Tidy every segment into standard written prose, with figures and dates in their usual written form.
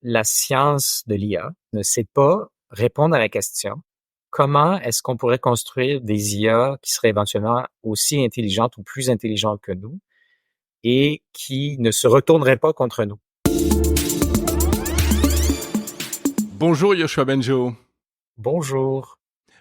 la science de l'IA ne sait pas répondre à la question comment est-ce qu'on pourrait construire des IA qui seraient éventuellement aussi intelligentes ou plus intelligentes que nous et qui ne se retourneraient pas contre nous. Bonjour Yoshua Benjo. Bonjour.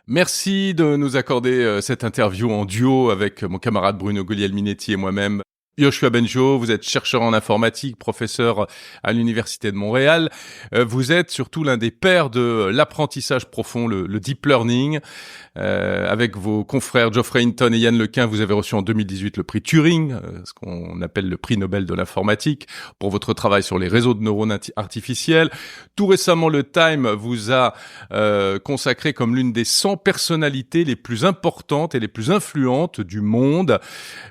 Merci de nous accorder cette interview en duo avec mon camarade Bruno Guglielminetti et moi-même. Yoshua Benjo, vous êtes chercheur en informatique, professeur à l'Université de Montréal. Vous êtes surtout l'un des pères de l'apprentissage profond, le deep learning. Avec vos confrères Geoffrey Hinton et Yann Lequin, vous avez reçu en 2018 le prix Turing, ce qu'on appelle le prix Nobel de l'informatique, pour votre travail sur les réseaux de neurones artificiels. Tout récemment, le Time vous a consacré comme l'une des 100 personnalités les plus importantes et les plus influentes du monde,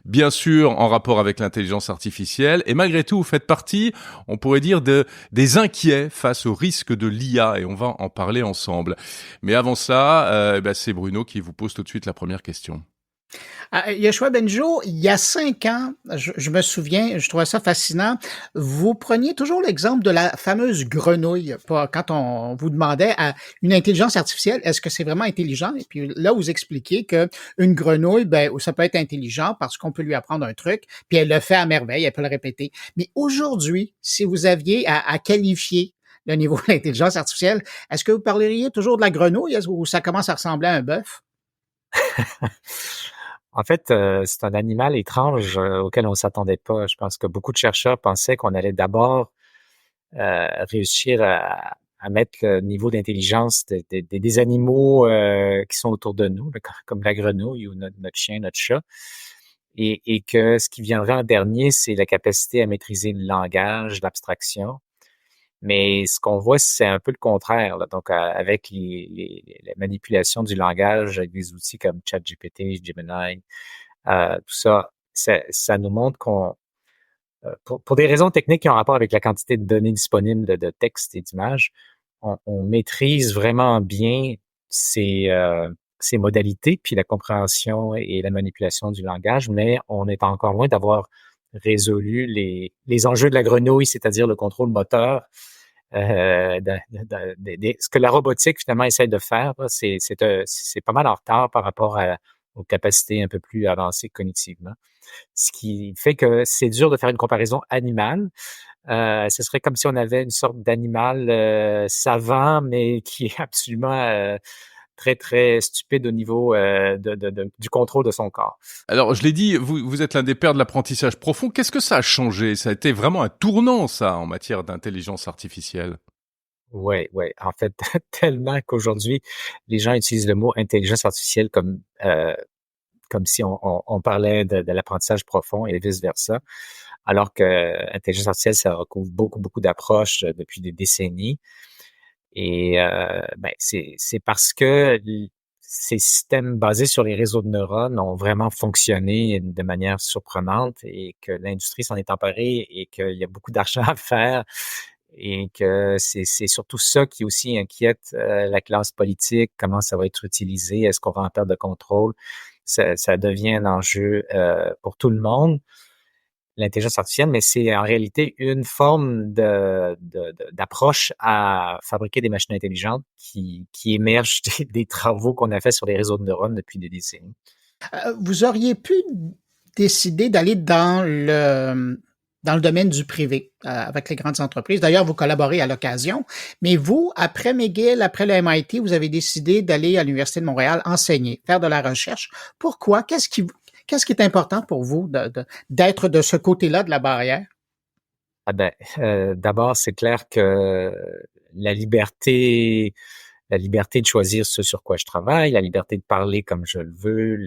bien sûr en rapport avec l'intelligence artificielle. Et malgré tout, vous faites partie, on pourrait dire, des inquiets face au risque de l'IA, et on va en parler ensemble. Mais avant ça, c'est Bruno qui vous pose tout de suite la première question. Yoshua Benjo, il y a 5 ans, je me souviens, je trouvais ça fascinant, vous preniez toujours l'exemple de la fameuse grenouille. Quand on vous demandait à une intelligence artificielle, est-ce que c'est vraiment intelligent? Et puis là, vous expliquez que une grenouille, ça peut être intelligent parce qu'on peut lui apprendre un truc, puis elle le fait à merveille, elle peut le répéter. Mais aujourd'hui, si vous aviez à qualifier le niveau de l'intelligence artificielle, est-ce que vous parleriez toujours de la grenouille ou ça commence à ressembler à un bœuf? En fait, c'est un animal étrange auquel on s'attendait pas. Je pense que beaucoup de chercheurs pensaient qu'on allait d'abord réussir à mettre le niveau d'intelligence des animaux qui sont autour de nous, comme la grenouille ou notre chien, notre chat, et que ce qui viendrait en dernier, c'est la capacité à maîtriser le langage, l'abstraction. Mais ce qu'on voit, c'est un peu le contraire, là. Donc, avec la manipulation du langage, avec des outils comme ChatGPT, Gemini, tout ça nous montre qu'on, pour des raisons techniques qui ont rapport avec la quantité de données disponibles de textes et d'images, on maîtrise vraiment bien ces modalités, puis la compréhension et la manipulation du langage, mais on est encore loin d'avoir résolu les enjeux de la grenouille, c'est-à-dire le contrôle moteur. Ce que la robotique finalement essaie de faire, là, c'est pas mal en retard par rapport aux capacités un peu plus avancées cognitivement. Ce qui fait que c'est dur de faire une comparaison animale. Ce serait comme si on avait une sorte d'animal savant, mais qui est absolument très, très stupide au niveau du contrôle de son corps. Alors, je l'ai dit, vous êtes l'un des pères de l'apprentissage profond. Qu'est-ce que ça a changé? Ça a été vraiment un tournant, ça, en matière d'intelligence artificielle. Ouais. En fait, tellement qu'aujourd'hui, les gens utilisent le mot intelligence artificielle comme si on parlait de l'apprentissage profond et vice-versa, alors que intelligence artificielle, ça recouvre beaucoup d'approches depuis des décennies. Et c'est parce que ces systèmes basés sur les réseaux de neurones ont vraiment fonctionné de manière surprenante et que l'industrie s'en est emparée et qu'il y a beaucoup d'argent à faire et que c'est surtout ça qui aussi inquiète la classe politique, comment ça va être utilisé, est-ce qu'on va en perdre de contrôle? Ça devient un enjeu pour tout le monde, l'intelligence artificielle, mais c'est en réalité une forme d'approche à fabriquer des machines intelligentes qui émerge des travaux qu'on a fait sur les réseaux de neurones depuis des décennies. Vous auriez pu décider d'aller dans le domaine du privé avec les grandes entreprises. D'ailleurs, vous collaborez à l'occasion. Mais vous, après McGill, après le MIT, vous avez décidé d'aller à l'Université de Montréal enseigner, faire de la recherche. Pourquoi? Qu'est-ce qui est important pour vous d'être de ce côté-là de la barrière? D'abord, c'est clair que la liberté de choisir ce sur quoi je travaille, la liberté de parler comme je le veux,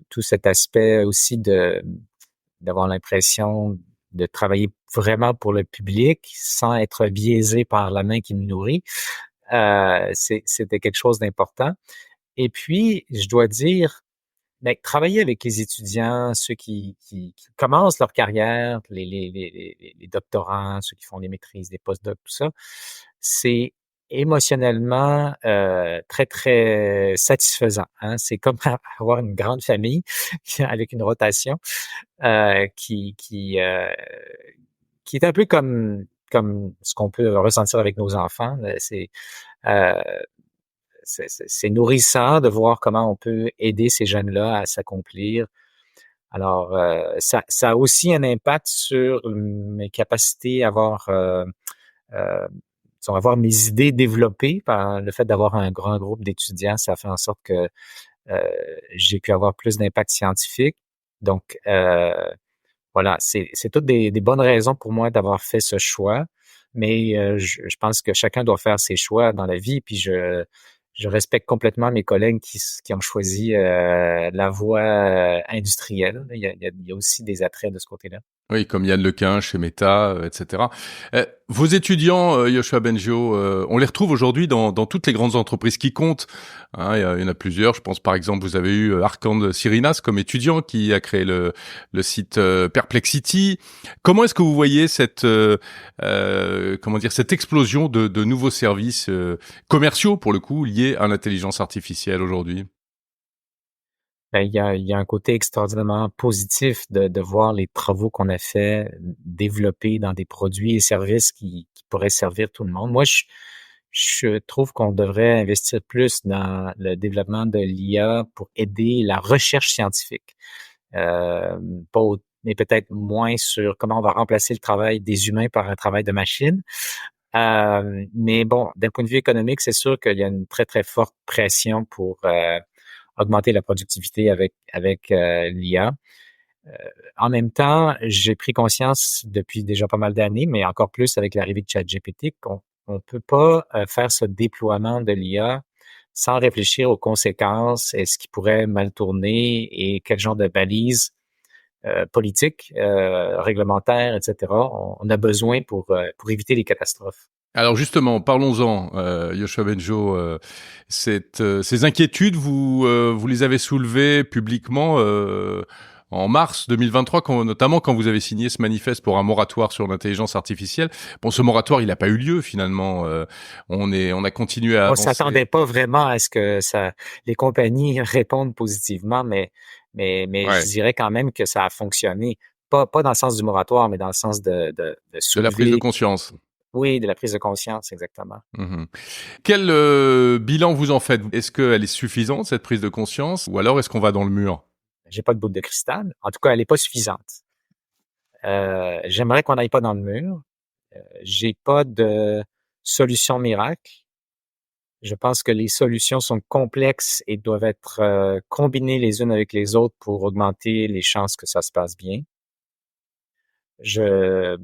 tout cet aspect aussi d'avoir l'impression de travailler vraiment pour le public sans être biaisé par la main qui me nourrit, c'était quelque chose d'important. Et puis, je dois dire, travailler avec les étudiants, ceux qui commencent leur carrière, les doctorants, ceux qui font des maîtrises, des post-docs, tout ça, c'est émotionnellement très, très satisfaisant, hein. C'est comme avoir une grande famille avec une rotation qui est un peu comme comme ce qu'on peut ressentir avec nos enfants. Euh, c'est nourrissant de voir comment on peut aider ces jeunes-là à s'accomplir. Alors, ça a aussi un impact sur mes capacités à euh, avoir mes idées développées par le fait d'avoir un grand groupe d'étudiants. Ça fait en sorte que euh, j'ai pu avoir plus d'impact scientifique. Donc, voilà, c'est toutes des bonnes raisons pour moi d'avoir fait ce choix, mais je pense que chacun doit faire ses choix dans la vie, puis je respecte complètement mes collègues qui ont choisi la voie industrielle. Il y a aussi des attraits de ce côté-là. Oui, comme Yann Lequin chez Meta, etc. Vos étudiants, Yoshua Bengio, on les retrouve aujourd'hui dans toutes les grandes entreprises qui comptent. Hein, il y en a plusieurs. Je pense par exemple, vous avez eu Arkand Sirinas comme étudiant qui a créé le site Perplexity. Comment est-ce que vous voyez cette cette explosion de nouveaux services commerciaux pour le coup liés à l'intelligence artificielle aujourd'hui? Ben, il y a un côté extraordinairement positif de voir les travaux qu'on a fait développer dans des produits et services qui pourraient servir tout le monde. Moi, je trouve qu'on devrait investir plus dans le développement de l'IA pour aider la recherche scientifique. Euh, pas au- mais peut-être moins sur comment on va remplacer le travail des humains par un travail de machine. Mais bon, d'un point de vue économique, c'est sûr qu'il y a une très, très forte pression pour augmenter la productivité avec l'IA. Euh, En même temps, j'ai pris conscience depuis déjà pas mal d'années, mais encore plus avec l'arrivée de ChatGPT, qu'on on peut pas faire ce déploiement de l'IA sans réfléchir aux conséquences, et ce qui pourrait mal tourner et quel genre de balises politiques, réglementaires, etc. On a besoin pour éviter les catastrophes. Alors justement, parlons-en, Yoshua Bengio. Ces inquiétudes, vous les avez soulevées publiquement en mars 2023, notamment quand vous avez signé ce manifeste pour un moratoire sur l'intelligence artificielle. Bon, ce moratoire, il n'a pas eu lieu finalement. On a continué à On avancer. s'attendait pas vraiment à ce que les compagnies répondent positivement, mais je Ouais, dirais quand même que ça a fonctionné. Pas dans le sens du moratoire, mais dans le sens de de la prise de soulever, conscience. oui, de la prise de conscience, exactement. Mhm. Quel bilan vous en faites? Est-ce qu'elle est suffisante, cette prise de conscience, ou alors est-ce qu'on va dans le mur? J'ai pas de boule de cristal. En tout cas, elle est pas suffisante. J'aimerais qu'on n'aille pas dans le mur. J'ai pas de solution miracle. Je pense que les solutions sont complexes et doivent être combinées les unes avec les autres pour augmenter les chances que ça se passe bien. Je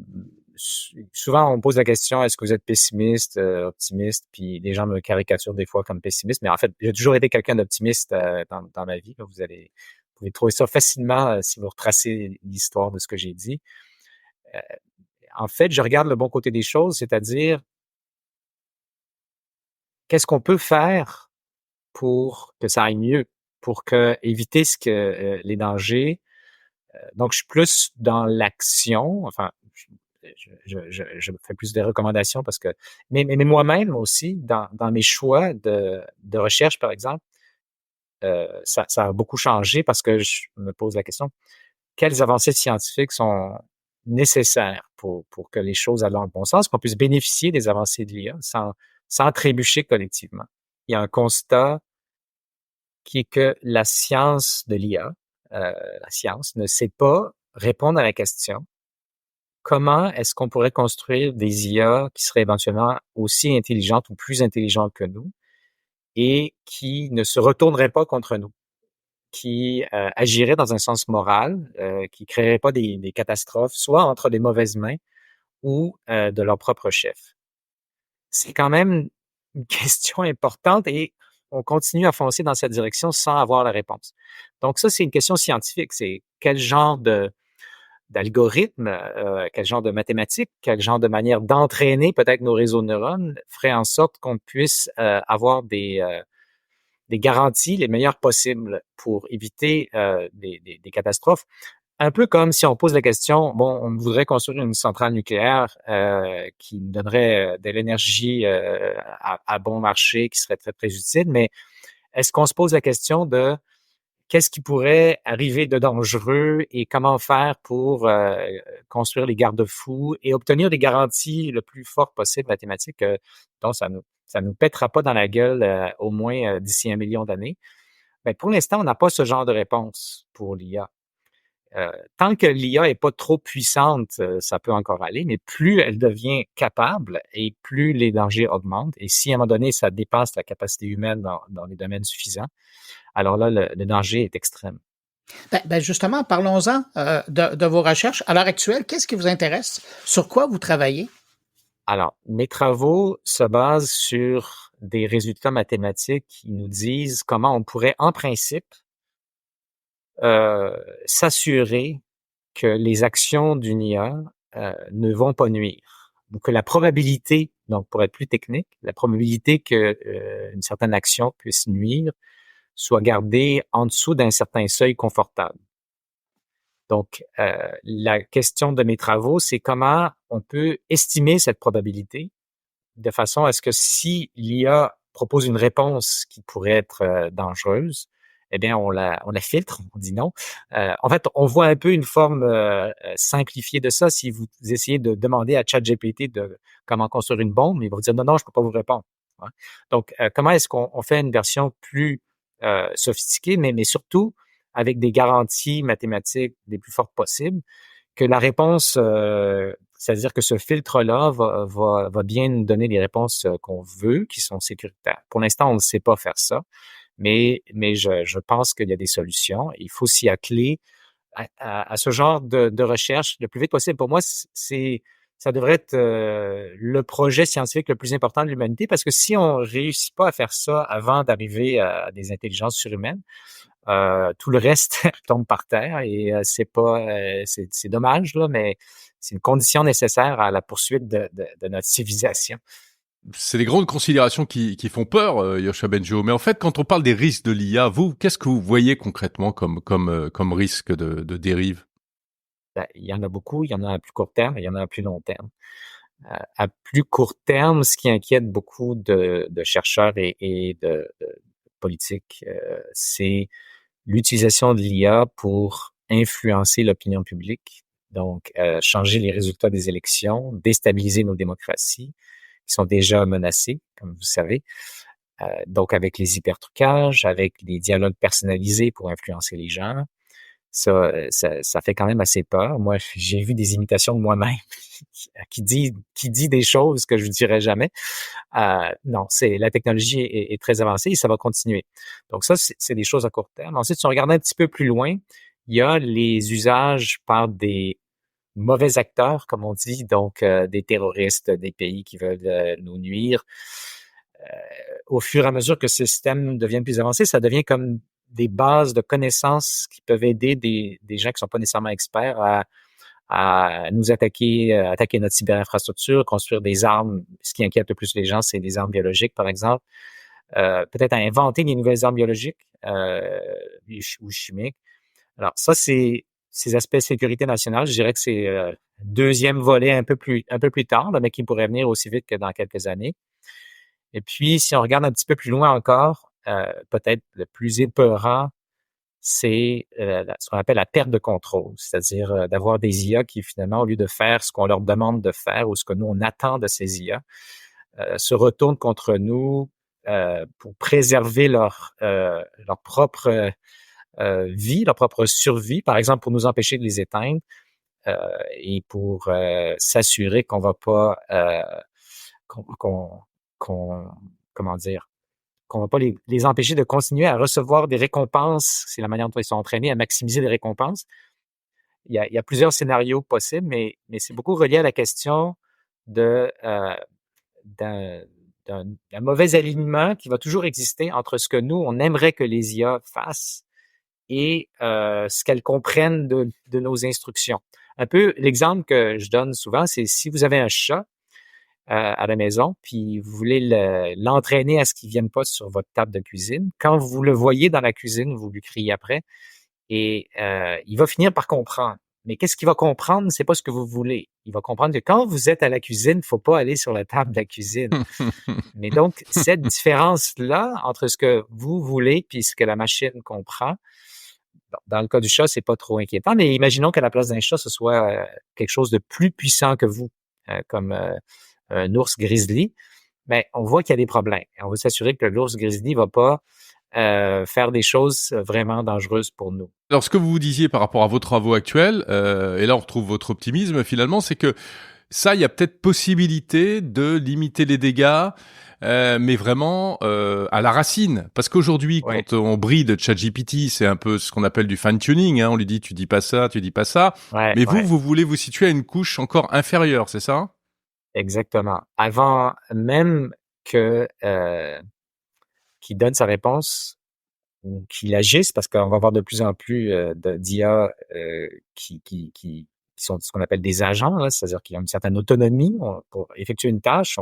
Souvent on me pose la question, est-ce que vous êtes pessimiste, optimiste, puis les gens me caricaturent des fois comme pessimiste, mais en fait j'ai toujours été quelqu'un d'optimiste dans ma vie. Là. Vous pouvez trouver ça facilement si vous retracez l'histoire de ce que j'ai dit. Euh, En fait, je regarde le bon côté des choses, c'est-à-dire qu'est-ce qu'on peut faire pour que ça aille mieux, pour éviter les dangers. Donc, je suis plus dans l'action. Enfin, je fais plus des recommandations parce que, mais moi-même aussi, dans mes choix de recherche, par exemple, ça a beaucoup changé parce que je me pose la question, quelles avancées scientifiques sont nécessaires pour que les choses aillent dans le bon sens, qu'on puisse bénéficier des avancées de l'IA sans trébucher collectivement. Il y a un constat qui est que la science de l'IA, la science, ne sait pas répondre à la question comment est-ce qu'on pourrait construire des IA qui seraient éventuellement aussi intelligentes ou plus intelligentes que nous et qui ne se retourneraient pas contre nous, qui agiraient dans un sens moral, qui créeraient pas des catastrophes, soit entre des mauvaises mains ou de leur propre chef. C'est quand même une question importante et on continue à foncer dans cette direction sans avoir la réponse. Donc ça, c'est une question scientifique. C'est quel genre d'algorithme, quel genre de mathématiques, quel genre de manière d'entraîner peut-être nos réseaux de neurones ferait en sorte qu'on puisse avoir des garanties les meilleures possibles pour éviter des catastrophes. Un peu comme si on pose la question, bon, on voudrait construire une centrale nucléaire qui nous donnerait de l'énergie à bon marché, qui serait très, très utile, mais est-ce qu'on se pose la question de qu'est-ce qui pourrait arriver de dangereux et comment faire pour construire les garde-fous et obtenir des garanties le plus fort possible mathématiques dont ça nous pètera pas dans la gueule au moins d'ici 1 million d'années. Ben, pour l'instant, on n'a pas ce genre de réponse pour l'IA. Tant que l'IA est pas trop puissante, ça peut encore aller, mais plus elle devient capable et plus les dangers augmentent. Et si à un moment donné, ça dépasse la capacité humaine dans les domaines suffisants, alors là, le danger est extrême. Justement, parlons-en de vos recherches. À l'heure actuelle, qu'est-ce qui vous intéresse? Sur quoi vous travaillez? Alors, mes travaux se basent sur des résultats mathématiques qui nous disent comment on pourrait, en principe, s'assurer que les actions d'une IA ne vont pas nuire. Donc, que la probabilité, donc pour être plus technique, la probabilité que une certaine action puisse nuire soit gardée en dessous d'un certain seuil confortable. Donc, la question de mes travaux, c'est comment on peut estimer cette probabilité de façon à ce que si l'IA propose une réponse qui pourrait être dangereuse, eh bien, on la filtre, on dit non. En fait, on voit un peu une forme simplifiée de ça. Si vous essayez de demander à ChatGPT de comment construire une bombe, il va vous dire non, je peux pas vous répondre. Hein. Donc, comment est-ce qu'on fait une version plus sophistiquée, mais surtout avec des garanties mathématiques les plus fortes possibles, que la réponse, c'est-à-dire que ce filtre-là va bien nous donner les réponses qu'on veut, qui sont sécuritaires. Pour l'instant, on ne sait pas faire ça, mais je pense qu'il y a des solutions. Il faut s'y atteler à ce genre de recherche le plus vite possible. Pour moi, ça devrait être le projet scientifique le plus important de l'humanité, parce que si on réussit pas à faire ça avant d'arriver à des intelligences surhumaines, tout le reste tombe par terre et c'est pas, c'est dommage là, mais c'est une condition nécessaire à la poursuite de notre civilisation. C'est des grandes considérations qui font peur, Yoshua Bengio. Mais en fait, quand on parle des risques de l'IA, vous, qu'est-ce que vous voyez concrètement comme risque de dérive? Ben, il y en a beaucoup, il y en a à plus court terme, il y en a à plus long terme. À plus court terme, ce qui inquiète beaucoup de chercheurs et de politiques, c'est l'utilisation de l'IA pour influencer l'opinion publique, donc changer les résultats des élections, déstabiliser nos démocraties, qui sont déjà menacées, comme vous savez. Donc avec les hypertrucages, avec les dialogues personnalisés pour influencer les gens, ça fait quand même assez peur. Moi, j'ai vu des imitations de moi-même qui dit des choses que je ne dirais jamais. Non, la technologie est très avancée et ça va continuer. Donc ça, c'est des choses à court terme. Ensuite, si on regarde un petit peu plus loin, il y a les usages par des mauvais acteurs, comme on dit, donc des terroristes, des pays qui veulent nous nuire. Au fur et à mesure que ce système devient plus avancé, ça devient comme des bases de connaissances qui peuvent aider des gens qui sont pas nécessairement experts à nous attaquer notre cyberinfrastructure, construire des armes. Ce qui inquiète le plus les gens, c'est des armes biologiques, par exemple. Peut-être à inventer des nouvelles armes biologiques ou chimiques. Alors ça, c'est ces aspects de sécurité nationale. Je dirais que c'est deuxième volet un peu plus tard, mais qui pourrait venir aussi vite que dans quelques années. Et puis, si on regarde un petit peu plus loin encore, peut-être le plus épeurant, c'est ce qu'on appelle la perte de contrôle, c'est-à-dire d'avoir des IA qui, finalement, au lieu de faire ce qu'on leur demande de faire ou ce que nous, on attend de ces IA, se retournent contre nous pour préserver leur propre vie, leur propre survie, par exemple, pour nous empêcher de les éteindre et pour s'assurer qu'on va pas comment dire, qu'on va pas les empêcher de continuer à recevoir des récompenses. C'est la manière dont ils sont entraînés à maximiser les récompenses. Il y a plusieurs scénarios possibles, mais c'est beaucoup relié à la question d'un mauvais alignement qui va toujours exister entre ce que nous, on aimerait que les IA fassent et ce qu'elles comprennent de nos instructions. Un peu, l'exemple que je donne souvent, c'est si vous avez un chat à la maison, puis vous voulez l'entraîner à ce qu'il vienne pas sur votre table de cuisine. Quand vous le voyez dans la cuisine, vous lui criez après et il va finir par comprendre. Mais qu'est-ce qu'il va comprendre? C'est pas ce que vous voulez. Il va comprendre que quand vous êtes à la cuisine, il faut pas aller sur la table de la cuisine. Mais donc, cette différence-là entre ce que vous voulez puis ce que la machine comprend, Dans le cas du chat, c'est pas trop inquiétant, mais imaginons qu'à la place d'un chat, ce soit quelque chose de plus puissant que vous, comme un ours grizzly. Ben, on voit qu'il y a des problèmes. On veut s'assurer que l'ours grizzly va pas faire des choses vraiment dangereuses pour nous. Alors, ce que vous disiez par rapport à vos travaux actuels, et là on retrouve votre optimisme finalement, c'est que ça, il y a peut-être possibilité de limiter les dégâts, mais vraiment à la racine. Parce qu'aujourd'hui, Ouais, quand on bride ChatGPT, c'est un peu ce qu'on appelle du fine-tuning. Hein. On lui dit, tu dis pas ça, tu dis pas ça. ouais, Mais vous, ouais, vous voulez vous situer à une couche encore inférieure, c'est ça? exactement. Avant même que qu'il donne sa réponse ou qu'il agisse, parce qu'on va avoir de plus en plus d'IA qui sont ce qu'on appelle des agents, là, c'est-à-dire qu'ils ont une certaine autonomie pour effectuer une tâche.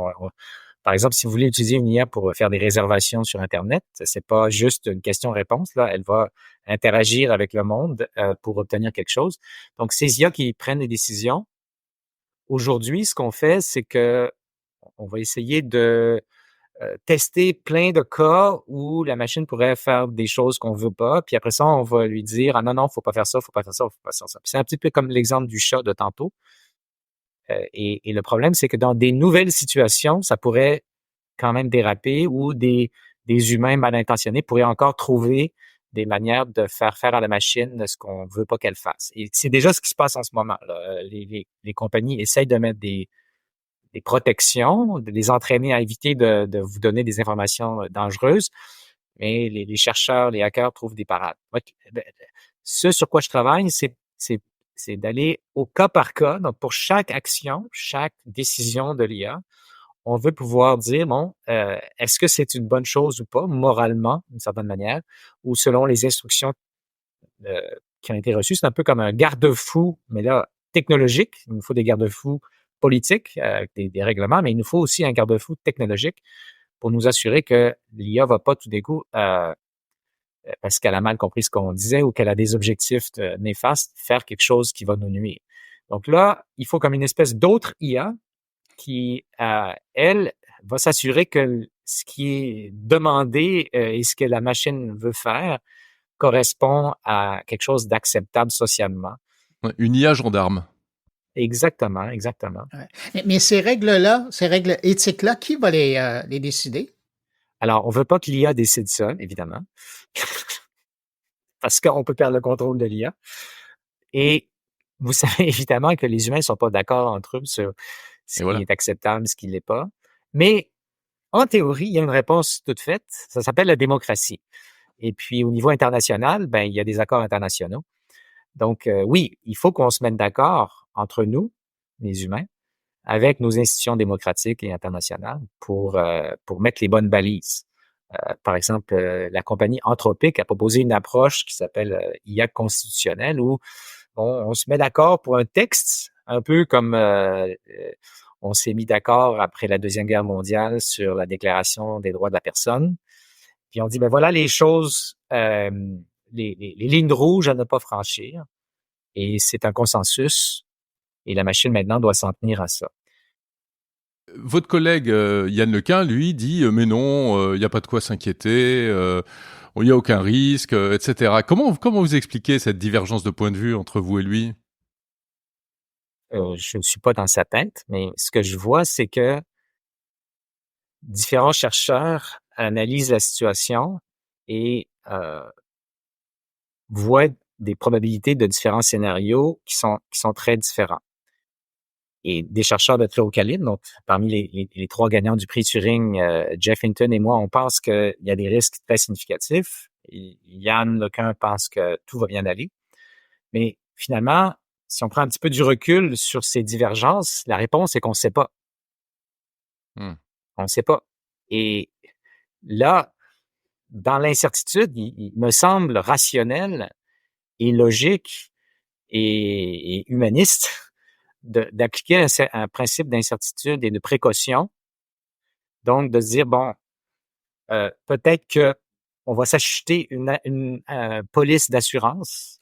Par exemple, si vous voulez utiliser une IA pour faire des réservations sur Internet, c'est pas juste une question-réponse, là, elle va interagir avec le monde pour obtenir quelque chose. Donc, ces IA qui prennent des décisions, aujourd'hui, ce qu'on fait, c'est que on va essayer de tester plein de cas où la machine pourrait faire des choses qu'on veut pas, puis après ça, on va lui dire ah non, faut pas faire ça, faut pas faire ça, faut pas faire ça. Puis c'est un petit peu comme l'exemple du chat de tantôt. Et le problème, c'est que dans des nouvelles situations, ça pourrait quand même déraper ou des humains mal intentionnés pourraient encore trouver des manières de faire faire à la machine ce qu'on veut pas qu'elle fasse. Et c'est déjà ce qui se passe en ce moment, là. Les compagnies essayent de mettre des protections, de les entraîner à éviter de vous donner des informations dangereuses, mais les chercheurs, les hackers trouvent des parades. Moi, ce sur quoi je travaille, c'est d'aller au cas par cas. Donc, pour chaque action, chaque décision de l'IA, on veut pouvoir dire, bon, est-ce que c'est une bonne chose ou pas, moralement, d'une certaine manière, ou selon les instructions euh, qui ont été reçues. C'est un peu comme un garde-fou, mais là, technologique. Il nous faut des garde-fous politiques, avec des règlements, mais il nous faut aussi un garde-fou technologique pour nous assurer que l'IA va pas tout d'un coup, parce qu'elle a mal compris ce qu'on disait ou qu'elle a des objectifs néfastes, faire quelque chose qui va nous nuire. Donc là, il faut comme une espèce d'autre IA qui, elle, va s'assurer que ce qui est demandé et ce que la machine veut faire correspond à quelque chose d'acceptable socialement. Ouais, une IA gendarme. Exactement, exactement. Ouais. Mais ces règles-là, ces règles éthiques-là, qui va les décider? Alors, on veut pas que l'IA décide seule, évidemment, parce qu'on peut perdre le contrôle de l'IA. Et vous savez évidemment que les humains sont pas d'accord entre eux sur ce Et qui voilà. est acceptable, ce qui l'est pas. Mais en théorie, il y a une réponse toute faite. Ça s'appelle la démocratie. Et puis, au niveau international, ben, il y a des accords internationaux. Donc, oui, il faut qu'on se mette d'accord entre nous, les humains, avec nos institutions démocratiques et internationales pour mettre les bonnes balises. Par exemple, la compagnie Anthropic a proposé une approche qui s'appelle IA constitutionnelle où on se met d'accord pour un texte, un peu comme on s'est mis d'accord après la Deuxième Guerre mondiale sur la Déclaration des droits de la personne. Puis on dit, ben voilà les choses, les lignes rouges à ne pas franchir. Et c'est un consensus. Et la machine maintenant doit s'en tenir à ça. Votre collègue Yann Lequin, lui, dit mais non, il n'y a pas de quoi s'inquiéter, il n'y a aucun risque, etc. Comment vous expliquez cette divergence de point de vue entre vous et lui? Je ne suis pas dans sa tête, mais ce que je vois, c'est que différents chercheurs analysent la situation et voient des probabilités de différents scénarios qui sont très différents. Et des chercheurs de très haut calibre, donc parmi les trois gagnants du prix Turing, Jeff Hinton et moi, on pense qu'il y a des risques très significatifs. Et Yann Lequin pense que tout va bien aller. Mais finalement, si on prend un petit peu du recul sur ces divergences, la réponse est qu'on ne sait pas. Hmm. On ne sait pas. Et là, dans l'incertitude, il me semble rationnel et logique et humaniste d'appliquer un principe d'incertitude et de précaution. Donc, de se dire, bon, peut-être que on va s'acheter une police d'assurance.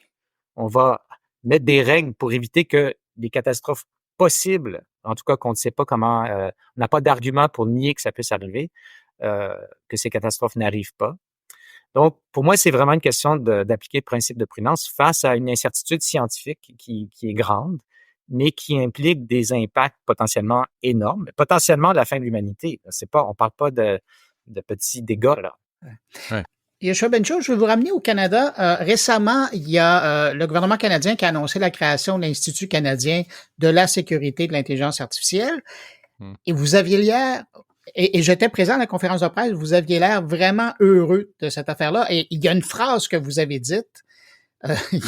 On va mettre des règles pour éviter que des catastrophes possibles, en tout cas qu'on ne sait pas comment, on n'a pas d'argument pour nier que ça puisse arriver, que ces catastrophes n'arrivent pas. Donc, pour moi, c'est vraiment une question d'appliquer le principe de prudence face à une incertitude scientifique qui est grande, mais qui implique des impacts potentiellement énormes, potentiellement la fin de l'humanité. C'est pas, on parle pas de petits dégâts, là. Ouais. Yoshua Bengio, je vais vous ramener au Canada. Récemment, il y a le gouvernement canadien qui a annoncé la création de l'Institut canadien de la sécurité de l'intelligence artificielle. Et vous aviez l'air, et j'étais présent à la conférence de presse, vous aviez l'air vraiment heureux de cette affaire-là. Et il y a une phrase que vous avez dite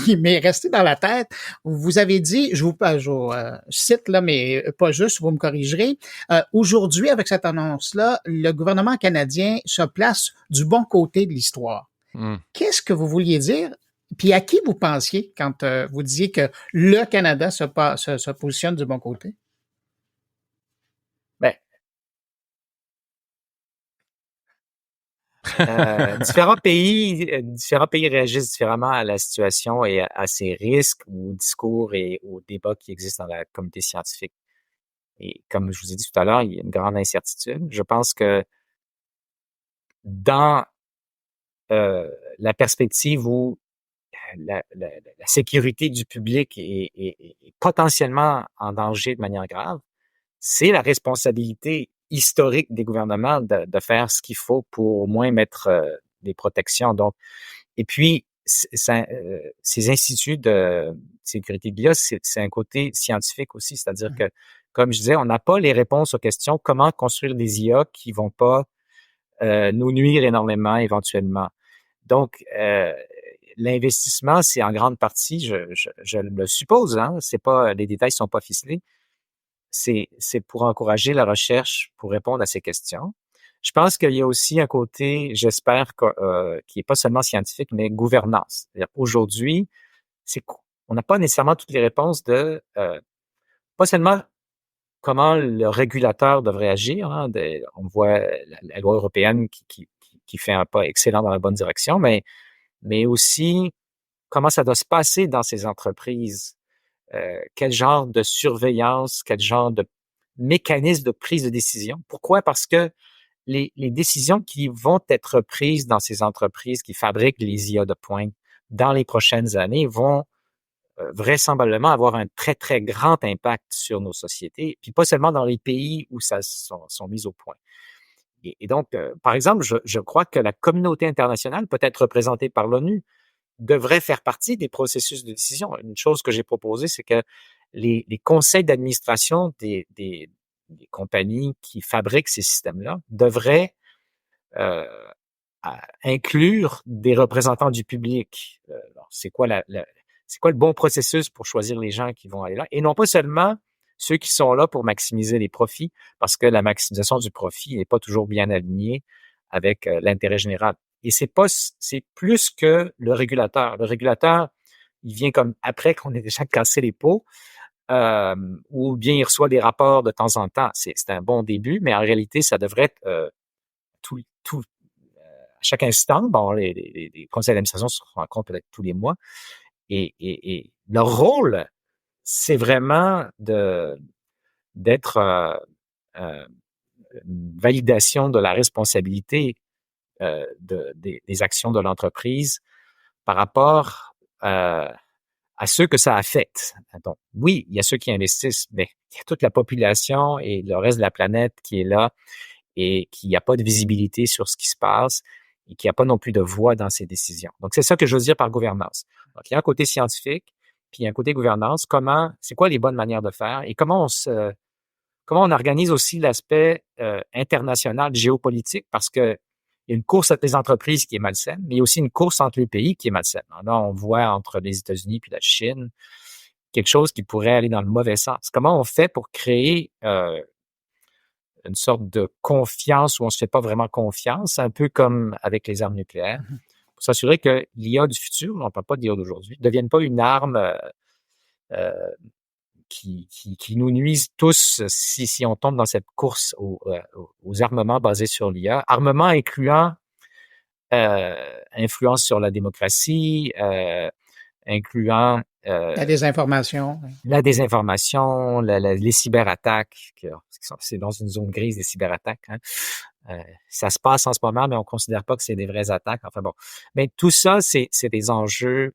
qui m'est restée dans la tête. Vous avez dit, je vous cite là, mais pas juste, vous me corrigerez. Aujourd'hui, avec cette annonce-là, le gouvernement canadien se place du bon côté de l'histoire. Qu'est-ce que vous vouliez dire? Puis à qui vous pensiez quand vous disiez que le Canada se positionne du bon côté? Ben, différents pays réagissent différemment à la situation et à ces risques, aux discours et aux débats qui existent dans la communauté scientifique. Et comme je vous ai dit tout à l'heure, il y a une grande incertitude. Je pense que dans la perspective où la sécurité du public est potentiellement en danger de manière grave, c'est la responsabilité historique des gouvernements de faire ce qu'il faut pour au moins mettre des protections. Donc, et puis, ces instituts de sécurité de l'IA, c'est un côté scientifique aussi, c'est-à-dire que, comme je disais, on n'a pas les réponses aux questions comment construire des IA qui vont pas nous nuire énormément éventuellement. Donc, l'investissement, c'est en grande partie, je le suppose, hein, c'est pas, les détails sont pas ficelés, c'est pour encourager la recherche pour répondre à ces questions. Je pense qu'il y a aussi un côté, j'espère, qui est pas seulement scientifique, mais gouvernance. C'est-à-dire, aujourd'hui, on n'a pas nécessairement toutes les réponses pas seulement comment le régulateur devrait agir. Hein, on voit la loi européenne qui fait un pas excellent dans la bonne direction, mais aussi comment ça doit se passer dans ces entreprises. Quel genre de surveillance, quel genre de mécanisme de prise de décision. Pourquoi? Parce que les décisions qui vont être prises dans ces entreprises qui fabriquent les IA de pointe dans les prochaines années vont vraisemblablement avoir un très, très grand impact sur nos sociétés, puis pas seulement dans les pays où ça sont mis au point. Et donc, par exemple, je crois que la communauté internationale, peut être représentée par l'ONU, devrait faire partie des processus de décision. Une chose que j'ai proposée, c'est que les conseils d'administration des compagnies qui fabriquent ces systèmes-là devraient inclure des représentants du public. C'est quoi c'est quoi le bon processus pour choisir les gens qui vont aller là? Et non pas seulement ceux qui sont là pour maximiser les profits, parce que la maximisation du profit n'est pas toujours bien alignée avec l'intérêt général. Et c'est plus que le régulateur. Le régulateur, il vient comme après qu'on ait déjà cassé les pots, ou bien il reçoit des rapports de temps en temps. C'est un bon début, mais en réalité, ça devrait être à chaque instant. Bon, les conseils d'administration se rencontrent peut-être tous les mois. Et leur rôle, c'est vraiment d'être une validation de la responsabilité des actions de l'entreprise par rapport à ceux que ça affecte. Donc, oui, il y a ceux qui investissent, mais il y a toute la population et le reste de la planète qui est là et qui n'a pas de visibilité sur ce qui se passe et qui n'a pas non plus de voix dans ces décisions. Donc, c'est ça que je veux dire par gouvernance. Donc, il y a un côté scientifique, puis il y a un côté gouvernance. C'est quoi les bonnes manières de faire et comment on organise aussi l'aspect international, géopolitique, parce que il y a une course entre les entreprises qui est malsaine, mais il y a aussi une course entre les pays qui est malsaine. Là, on voit entre les États-Unis puis la Chine quelque chose qui pourrait aller dans le mauvais sens. Comment on fait pour créer une sorte de confiance où on se fait pas vraiment confiance, un peu comme avec les armes nucléaires, pour s'assurer que l'IA du futur, on ne parle pas de l'IA d'aujourd'hui, ne devienne pas une arme qui nous nuise tous si on tombe dans cette course aux armements basés sur l'IA, armements incluant influence sur la démocratie, incluant La désinformation. Oui. la désinformation, les cyberattaques, c'est dans une zone grise des cyberattaques. Hein. Ça se passe en ce moment, mais on considère pas que c'est des vraies attaques. Enfin bon, mais tout ça, c'est des enjeux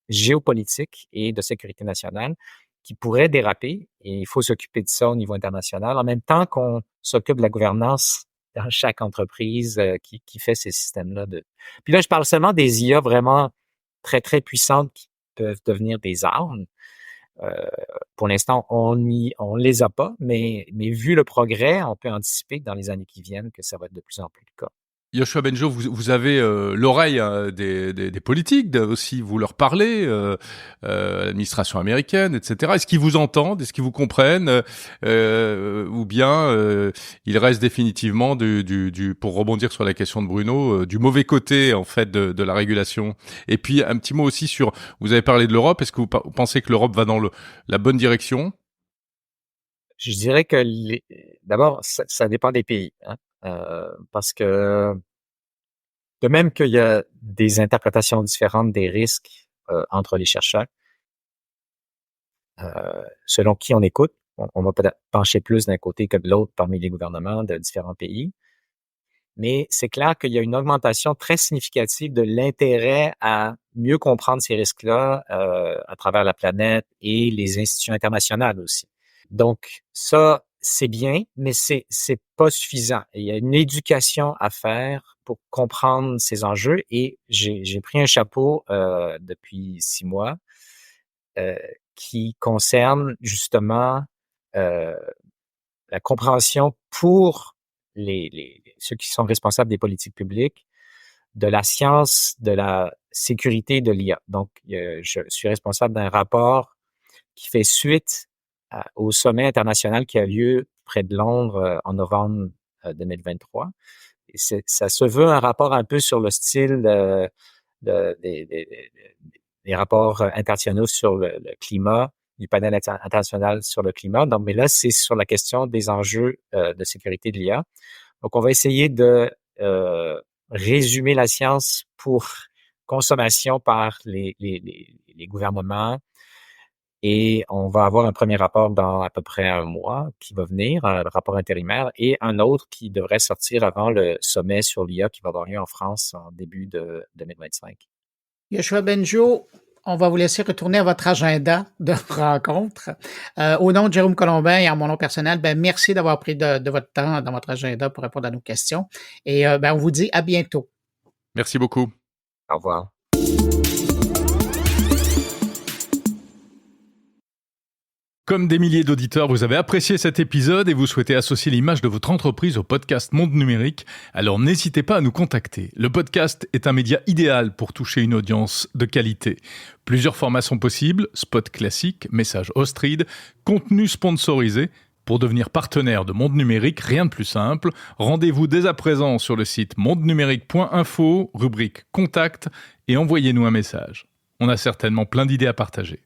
géopolitiques et de sécurité nationale qui pourraient déraper, et il faut s'occuper de ça au niveau international, en même temps qu'on s'occupe de la gouvernance dans chaque entreprise qui fait ces systèmes-là. Puis là, je parle seulement des IA vraiment très, très puissantes qui peuvent devenir des armes. Pour l'instant, on les a pas, mais vu le progrès, on peut anticiper que dans les années qui viennent que ça va être de plus en plus le cas. Yoshua Bengio, vous avez l'oreille des politiques aussi, vous leur parlez, l'administration américaine, etc. Est-ce qu'ils vous entendent, est-ce qu'ils vous comprennent, ou bien ils restent définitivement pour rebondir sur la question de Bruno, du mauvais côté en fait de la régulation. Et puis un petit mot aussi sur, vous avez parlé de l'Europe, est-ce que vous pensez que l'Europe va dans la bonne direction? Je dirais que d'abord, ça dépend des pays, hein, parce que de même qu'il y a des interprétations différentes des risques entre les chercheurs, selon qui on écoute, on va peut-être pencher plus d'un côté que de l'autre parmi les gouvernements de différents pays. Mais c'est clair qu'il y a une augmentation très significative de l'intérêt à mieux comprendre ces risques-là à travers la planète et les institutions internationales aussi. Donc ça, c'est bien, mais c'est pas suffisant. Il y a une éducation à faire pour comprendre ces enjeux, et j'ai pris un chapeau depuis 6 mois qui concerne justement la compréhension pour ceux qui sont responsables des politiques publiques de la science, de la sécurité de l'IA. Donc, je suis responsable d'un rapport qui fait suite au sommet international qui a lieu près de Londres en novembre 2023. Et ça se veut un rapport un peu sur le style des rapports internationaux sur le climat, du panel international sur le climat. Donc, mais là, c'est sur la question des enjeux de sécurité de l'IA. Donc, on va essayer de résumer la science pour consommation par les gouvernements. Et on va avoir un premier rapport dans à peu près un mois qui va venir, un rapport intérimaire, et un autre qui devrait sortir avant le sommet sur l'IA qui va avoir lieu en France en début de 2025. Yoshua Bengio, on va vous laisser retourner à votre agenda de rencontre. Au nom de Jérôme Colombin et en mon nom personnel, merci d'avoir pris de votre temps dans votre agenda pour répondre à nos questions. Et on vous dit à bientôt. Merci beaucoup. Au revoir. Comme des milliers d'auditeurs, vous avez apprécié cet épisode et vous souhaitez associer l'image de votre entreprise au podcast Monde Numérique, alors n'hésitez pas à nous contacter. Le podcast est un média idéal pour toucher une audience de qualité. Plusieurs formats sont possibles, spot classique, message host-read, contenu sponsorisé. Pour devenir partenaire de Monde Numérique, rien de plus simple. Rendez-vous dès à présent sur le site mondenumérique.info, rubrique Contact, et envoyez-nous un message. On a certainement plein d'idées à partager.